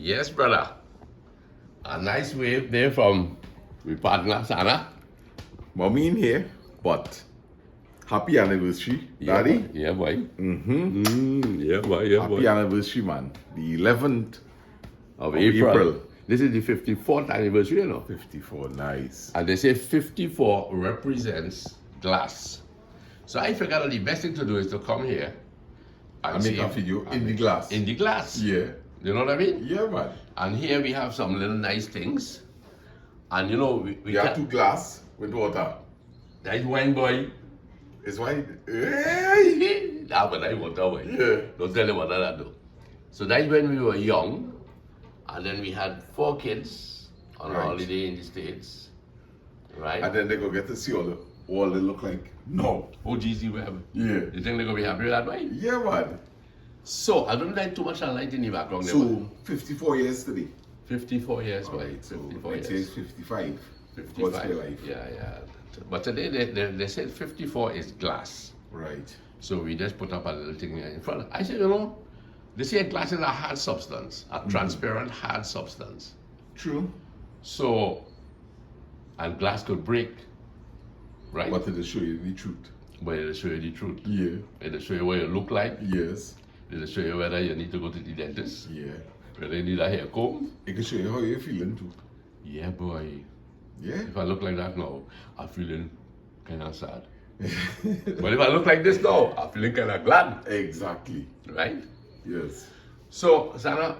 Yes, brother. A nice wave there from my partner, Sana. Mommy in here, but happy anniversary, Daddy. Yeah, boy. Mm-hmm. Yeah, Happy anniversary, man. The 11th Of of April. April. This is the 54th anniversary, 54, nice. And they say 54 represents glass. So I figured that the best thing to do is to come here I make a video in the glass. In the glass. Yeah. You know what I mean? Yeah, man. And here we have some little nice things. And we have 2 glass with water. That wine, boy. It's wine. Hey! That one I want that way. Yeah. Don't tell them what that do. So that's when we were young. And then we had 4 kids on a holiday in the States. Right? And then they go get to see all they look like. No. Oh, GZ Web. Yeah. You think they're going to be happy with that way? Yeah, man. So, I don't like too much light in the background. So, 54 years today. 54 years, boy. Right, so 54 it years. says 55. 55. What's their life? Yeah. But today they said 54 is glass. Right. So we just put up a little thing here in front. I said, they say glass is a hard substance, a transparent hard substance. True. So, and glass could break, right? But it'll show you the truth. But it'll show you the truth. Yeah. It'll show you what you look like. Yes. It'll show you whether you need to go to the dentist. Yeah. Whether you need a hair comb. It can show you how you're feeling too. Yeah, boy. Yeah. If I look like that now, I'm feeling kind of sad. But if I look like this now, I'm feeling kind of glad. Exactly. Right? Yes. So, Sana,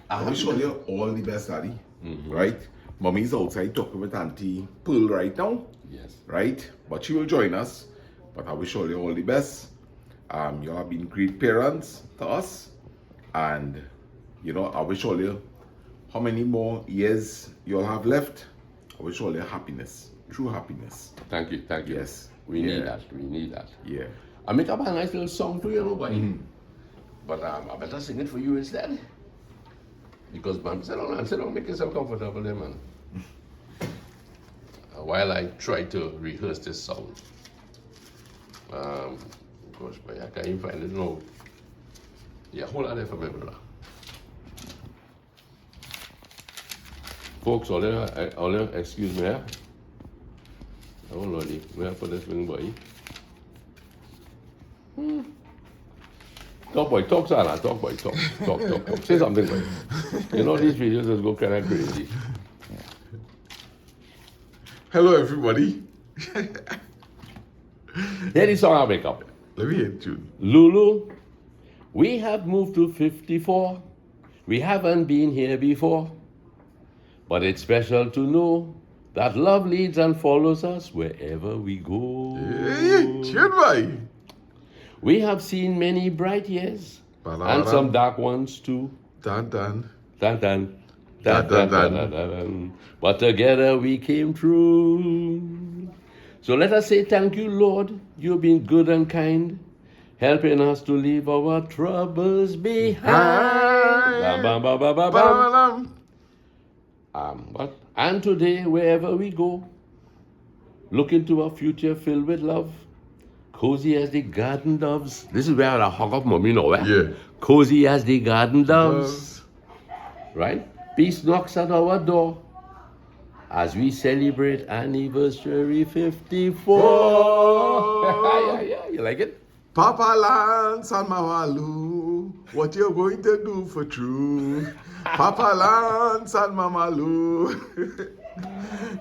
I will show you all the best, Daddy. Right? Mommy's outside talking with Auntie Pearl right now. Yes. Right? But she will join us. But I will show you all the best. You have been great parents to us. And, I will show you how many more years you'll have left. I will show you happiness. True happiness. Thank you. Yes. We need that. Yeah. I make up a nice little song for you, boy. But I better sing it for you instead. Because, man, sit down, make yourself comfortable there, man. While I try to rehearse this song. Gosh, boy, I can't even find it now. Yeah, hold on there for me, brother. Folks, all you excuse me, oh lordy, where I put this thing, boy? Talk, Sana, talk, boy, talk. Say something, boy. These videos just go kind of crazy. Hello, everybody. Hear the song I make up. Let me hear the tune. Lulu, we have moved to 54. We haven't been here before. But it's special to know that love leads and follows us wherever we go. Hey, tune, boy. We have seen many bright years and some dark ones too. Dun. Dun, dun. But together we came through. So let us say thank you, Lord. You've been good and kind, helping us to leave our troubles behind. And today, wherever we go, look into a future filled with love. Cozy as the garden doves. This is where I hug up mommy now, eh? Yeah. Cozy as the garden doves. Right? Peace knocks at our door as we celebrate anniversary 54. Yeah. You like it? Papa Lance and Mama Lou, what you going to do for true? Papa Lance and Mama Lou.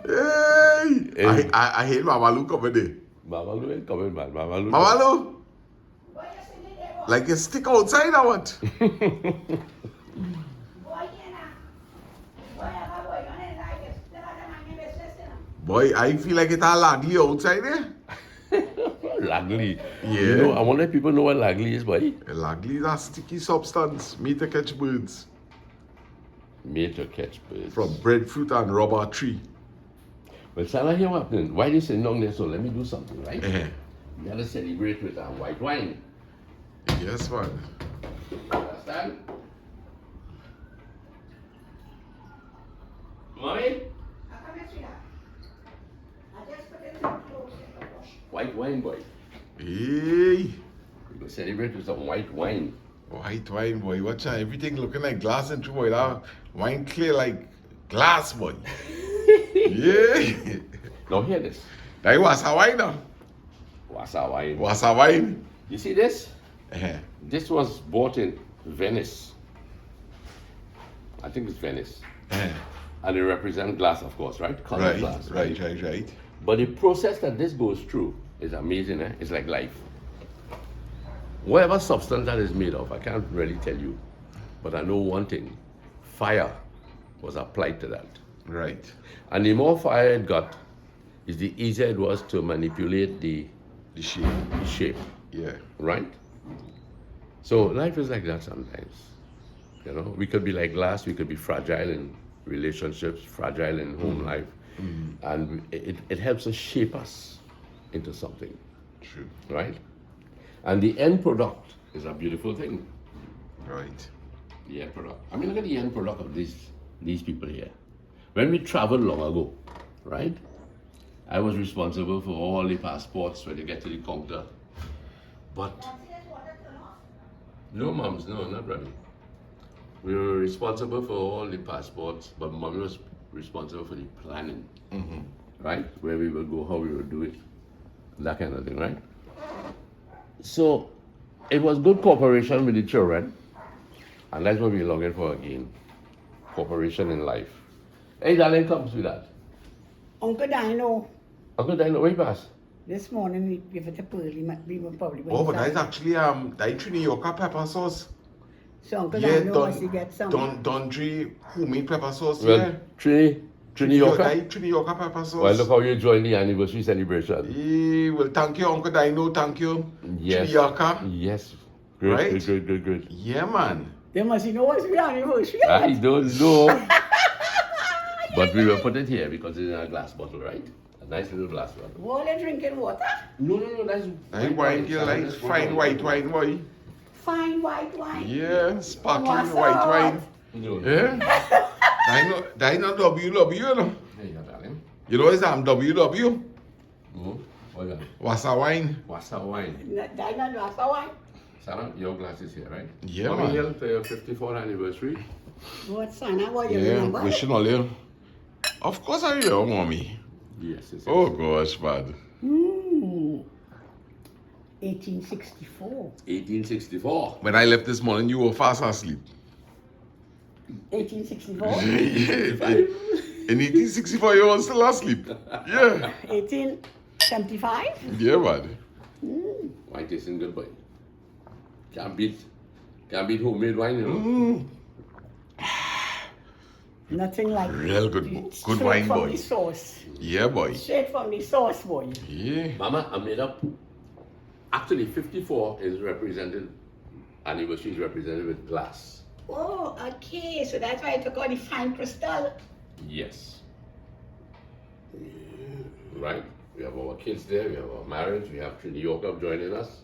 Hey. I hate Mama Lou coming there. Mama Lou ain't coming, man. Mama Lou. Like you stick outside or what? Boy, I feel like it's all ugly outside there. Lagly. Yeah. I want to let people know what lagly is, boy. Lagly is a sticky substance made to catch birds. Made to catch birds. From breadfruit and rubber tree. Well, Sana, here what happening? Why they sitting down there? So let me do something, right? We gotta celebrate with white wine. Yes, man. Understand? Mommy? White wine, boy. Hey. We go celebrate with some white wine. White wine, boy. Watch out. Everything looking like glass and true, boy. That wine clear like glass, boy. Yeah. Now hear this. That was a wine, now. Wasa wine. Was a wine. You see this? Uh-huh. This was bought in Venice. I think it's Venice. Uh-huh. And it represents glass, of course, right? Colored Right, glass. right. But the process that this goes through is amazing, eh? It's like life. Whatever substance that is made of, I can't really tell you. But I know one thing. Fire was applied to that. Right. And the more fire it got, is the easier it was to manipulate the The shape. shape, Yeah. right? So life is like that sometimes. You know, we could be like glass, we could be fragile in relationships, fragile in home life. And it helps us shape us into something, True. right? And the end product is a beautiful thing. Right. The end product. I mean, look at the end product of these people here. When we traveled long ago, right? I was responsible for all the passports when you get to the counter. But no, moms, no, not ready. We were responsible for all the passports, but mommy was responsible for the planning, right? Where we would go, how we would do it, that kind of thing, right? So it was good cooperation with the children, and that's what we're longing for again. Cooperation in life. Hey, darling, comes with that. Uncle Dino, Uncle Dino, where you pass? this morning we give it a pearly, we were probably Oh, but inside. that's actually that Trini Yorker pepper sauce. So Uncle Yeah, Dino must get some. Dundry homemade pepper sauce. Well, Yeah. Trini Yorker. Trini Yorker pepper sauce. Well, look how you joined the anniversary celebration. Yeah, well, thank you, Uncle Dino. Thank you. Yes. Trini Yorker. Yes. Good, Right? good. Yeah, man. They must know what's the anniversary. I don't know. But we will put it here because it's in a glass bottle, right? A nice little glass bottle. While they're drinking water, No, that's I wine, you like fine white wine, boy. fine white wine. Yeah, sparkling What's white up? wine. No. Yeah. That not WW, you know. There you go, darling. You know it's WW. Oh, what is that? Wasa wine. Wasa wine. That not glass of wine. Sarah, your glass is here, right? Yeah, Mommy, man. here to your 54th anniversary. What son? What you Yeah, remember? wishing all you. Of course I remember, mommy. Yes, yes. Oh gosh, bad. 1864. 1864. When I left this morning, you were fast asleep. 1864. In 1864, you were still asleep. Yeah. 1875. Yeah, man. Wine tasting good, boy. Can't beat homemade wine, you know. Nothing like Real good, good straight wine, from boy. the source. Yeah, boy. Straight from the source, boy. Yeah. Mama, I made up. Actually, 54 is represented, anniversary is represented with glass. Oh, okay. So that's why I took all the fine crystal. Yes. Right? We have our kids there, we have our marriage, we have Trini Yorker joining us.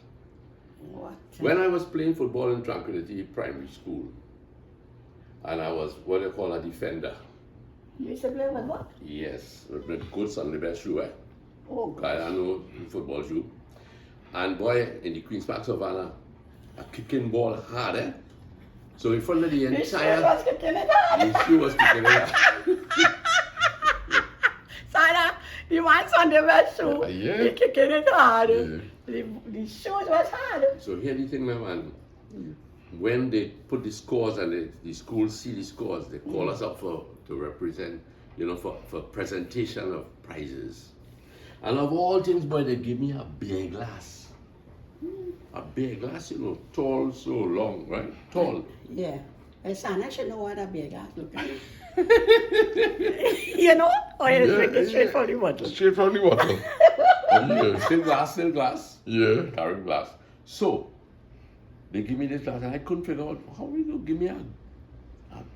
What? When I was playing football in Tranquility Primary School, and I was what they call a defender. You used to play with what? Yes, with good Sunday best shoe, eh? Oh, God. I know football shoe. And boy, in the Queen's Park Savannah, a kicking ball hard, eh? So in front of the You sure entire, was kicking it hard. the shoe was kicking it hard. Sana, the man's on the best shoe. Yeah. He kicking it hard. Yeah. The shoes was hard. So here the thing, my man. When they put the scores and the schools see the scores, they call us up to represent, you know, for presentation of prizes. And of all things, boy, they give me a beer glass. A beer glass, you know, tall, so long, right? Tall. Yeah. And Sana should know what a big ass look like. You know? Or you drink it straight from the bottle. Straight from the bottle. Yeah, still glass. Yeah. Carrying glass. So, they give me this glass, and I couldn't figure out how we do give me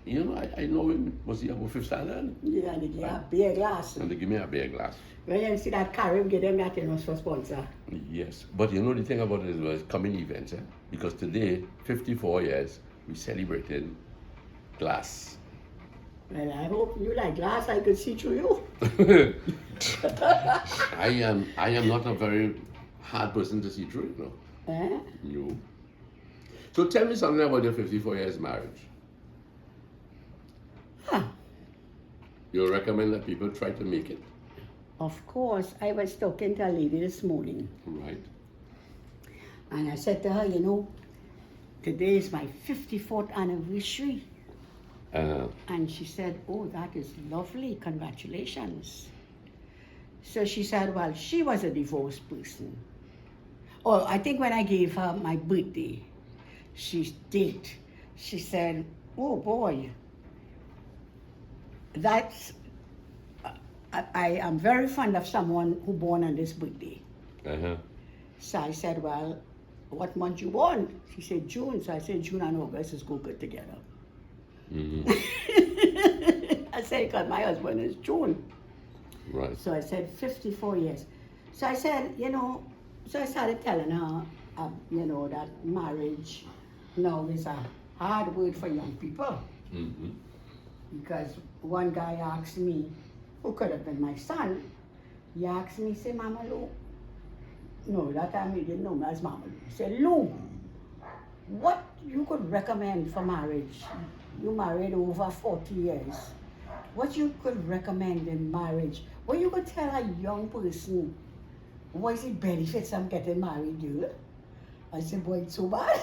you know, I know it was the above 5th standard, Yeah, and they give you a beer glass. and they give me a beer glass. When you see that Karim give them that, you know, for sponsor. Yes, but you know the thing about it was coming events, eh? Because today, 54 years, we celebrated glass. Well, I hope you like glass, I could see through you. I am not a very hard person to see through, you know. Eh? No. So tell me something about your 54 years marriage. Huh. You recommend that people try to make it, Of course, I was talking to a lady this morning, right? and I said to her, you know, today is my 54th anniversary. And she said, oh, that is lovely, congratulations. So she said, well, she was a divorced person. Oh, I think when I gave her my birthday, she said, oh boy, that's, I am very fond of someone who born on this birthday. Uh-huh. So I said, well, what month you born? She said June. So I said June and August is go good together. Mm-hmm. I said, because my husband is June. Right. So I said 54 years. So I said, you know, so I started telling her, you know, that marriage now is a hard word for young people. Mm-hmm. Because one guy asked me, who could have been my son, he asked me, say, Mama Lou. No, that time he didn't know me as Mama Lou. He said, Lou, what you could recommend for marriage? You married over 40 years. What you could recommend in marriage? What you could tell a young person, what is the benefits of getting married, girl? I said, boy, it's so bad.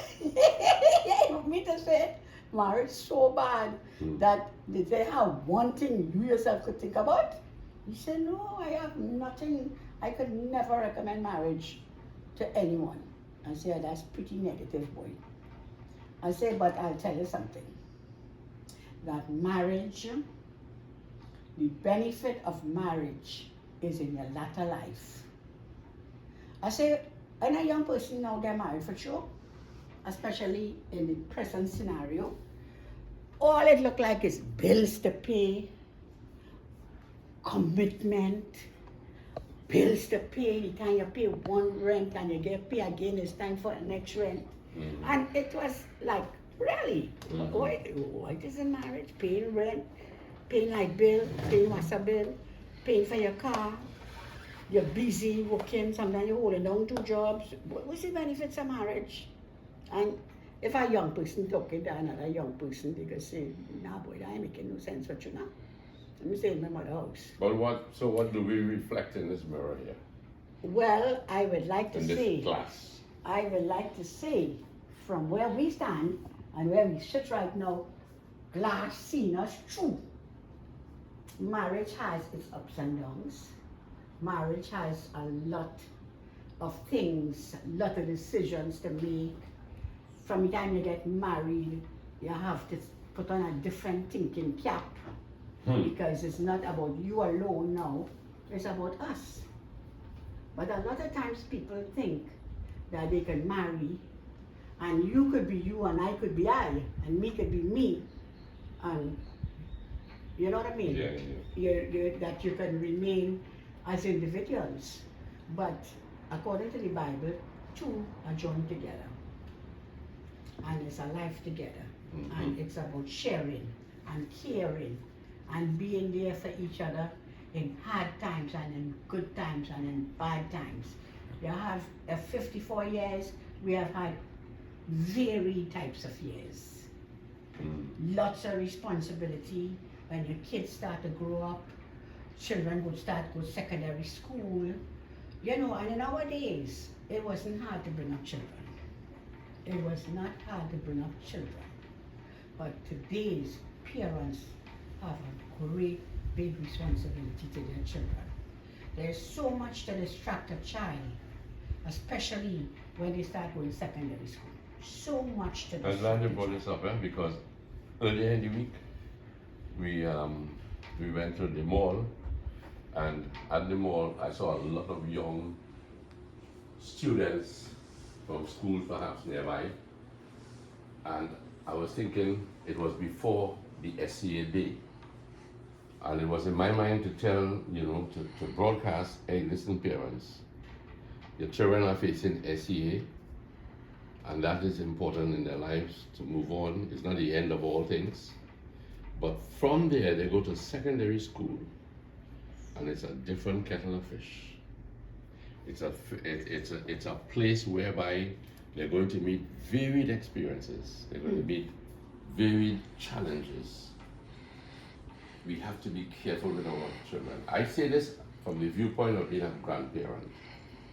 Me to say, marriage so bad that did they have one thing you yourself could think about? He said, no, I have nothing. I could never recommend marriage to anyone. I said, that's pretty negative, boy. I said, but I'll tell you something. That marriage, the benefit of marriage is in your latter life. I say, and a young person now get married for sure, especially in the present scenario. All it look like is bills to pay, commitment, bills to pay. The time you pay one rent and you get pay again, it's time for the next rent. Mm-hmm. And it was like, really? What is in marriage? Paying rent, paying light bill, paying water bill, paying for your car. You're busy working, sometimes you're holding down 2 jobs. What's the benefits of marriage? And if a young person talking to another young person, they could say, nah boy, that ain't making no sense what you know. Let me say in my mother's house. But what do we reflect in this mirror here? Well, I would like to In this say, class? I would like to say, from where we stand and where we sit right now, glass seen us through. Marriage has its ups and downs. Marriage has a lot of things, a lot of decisions to make. From the time you get married, you have to put on a different thinking cap. Because it's not about you alone now, it's about us. But a lot of times people think that they can marry and you could be you and I could be I and me could be me, and you know what I mean? Yeah. That you can remain as individuals. But according to the Bible, 2 are joined together. And it's a life together. Mm-hmm. And it's about sharing and caring and being there for each other in hard times and in good times and in bad times. You have 54 years, we have had varied types of years. Lots of responsibility. When your kids start to grow up, children would start to go to secondary school. You know, and in our days, it wasn't hard to bring up children. It was not hard to bring up children. But today's parents have a great big responsibility to their children. There's so much to distract a child, especially when they start going to secondary school. So much to distract. I'm glad you brought this up, because earlier in the week, we went to the mall, and at the mall I saw a lot of young students from schools perhaps nearby, and I was thinking it was before the SCA day, and it was in my mind to tell, to broadcast, hey, listen parents, your children are facing SCA, and that is important in their lives to move on. It's not the end of all things. But from there, they go to secondary school, and it's a different kettle of fish. It's a place whereby They're going to meet varied experiences. They're going to meet varied challenges. We have to be careful with our children. I say this from the viewpoint of being a grandparent,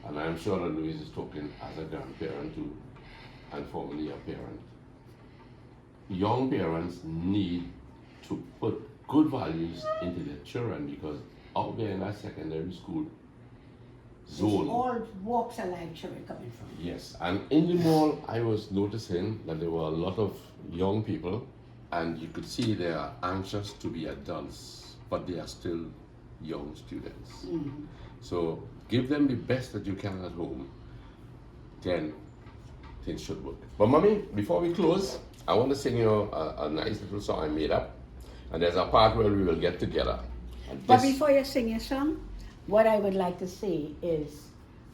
and I'm sure that Louise is talking as a grandparent too, and formerly a parent. Young parents need to put good values into their children, because out there in that secondary school zone. It's all walks of life children coming from. Yes, and in the mall, I was noticing that there were a lot of young people, and you could see they are anxious to be adults, but they are still young students. So give them the best that you can at home, then things should work. But mommy, before we close, I want to sing you a nice little song I made up, and there's a part where we will get together. And But before you sing your song, what I would like to say is,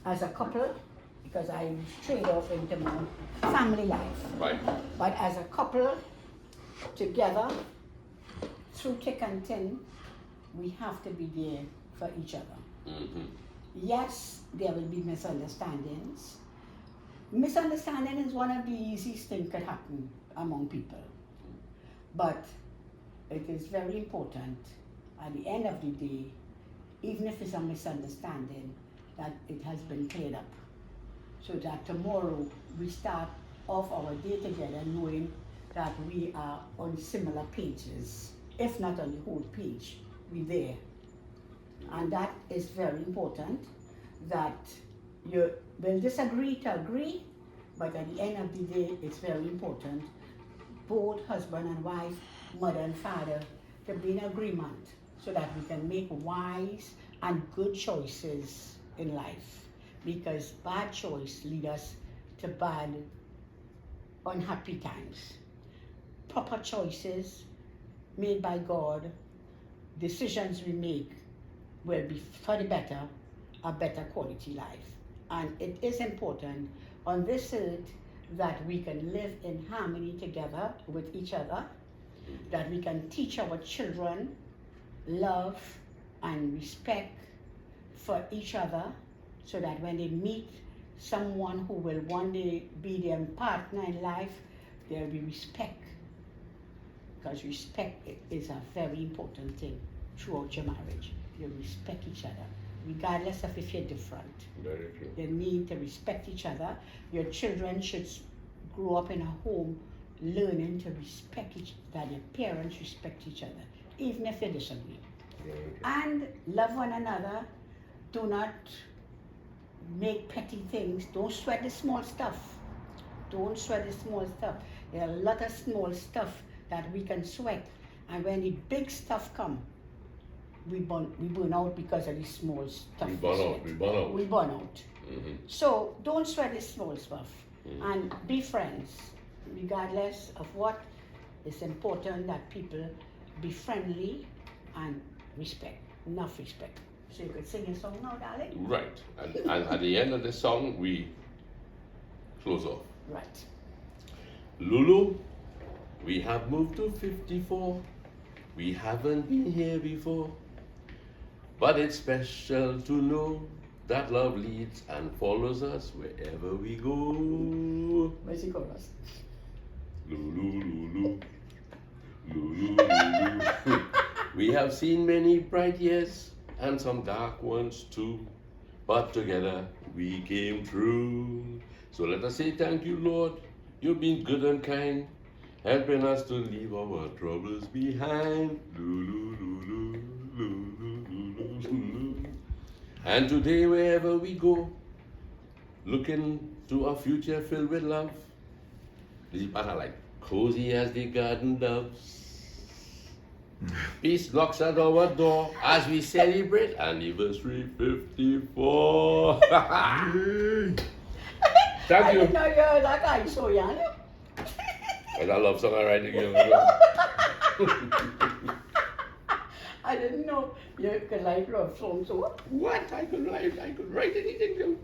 as a couple, because I strayed off into my family life, right, but as a couple, together, through thick and thin, we have to be there for each other. Yes, there will be misunderstandings. Misunderstanding is one of the easiest things that happen among people. But it is very important, at the end of the day, even if it's a misunderstanding, that it has been cleared up. So that tomorrow we start off our day together knowing that we are on similar pages. If not on the whole page, we're there. And that is very important, that you will disagree to agree, but at the end of the day, it's very important, both husband and wife, mother and father, to be in agreement so that we can make wise and good choices in life. Because bad choice lead us to bad, unhappy times. Proper choices made by God, decisions we make will be for the better, a better quality life. And it is important on this earth that we can live in harmony together with each other, that we can teach our children love and respect for each other, so that when they meet someone who will one day be their partner in life, there will be respect. Because respect is a very important thing throughout your marriage. You respect each other, regardless of if you're different. very true. You need to respect each other. Your children should grow up in a home learning to respect that your parents respect each other, even if they disagree. And love one another. Do not make petty things. Don't sweat the small stuff. Don't sweat the small stuff. There are a lot of small stuff that we can sweat, and when the big stuff come, we burn out because of the small stuff. We burn out. So don't sweat the small stuff, and be friends, regardless of what. It's important that people be friendly and respect, enough respect. So you could sing a song now, darling? Right, and at the end of the song, we close off. Right. Lulu, we have moved to 54. We haven't been here before. But it's special to know that love leads and follows us wherever we go. Where's the chorus? Lulu, Lulu, Lulu, Lulu. We have seen many bright years and some dark ones too. But together we came through. So let us say thank you, Lord. You've been good and kind, helping us to leave our troubles behind. Lulu, Lulu, Lulu, Lulu, Lulu. And today, wherever we go, looking to a future filled with love. This is part I like. Cozy as the garden doves. Peace knocks at our door as we celebrate anniversary 54. Thank I you. didn't know you're that guy so young. And I love song I write again. I didn't know you could like love songs. So What? I could write anything.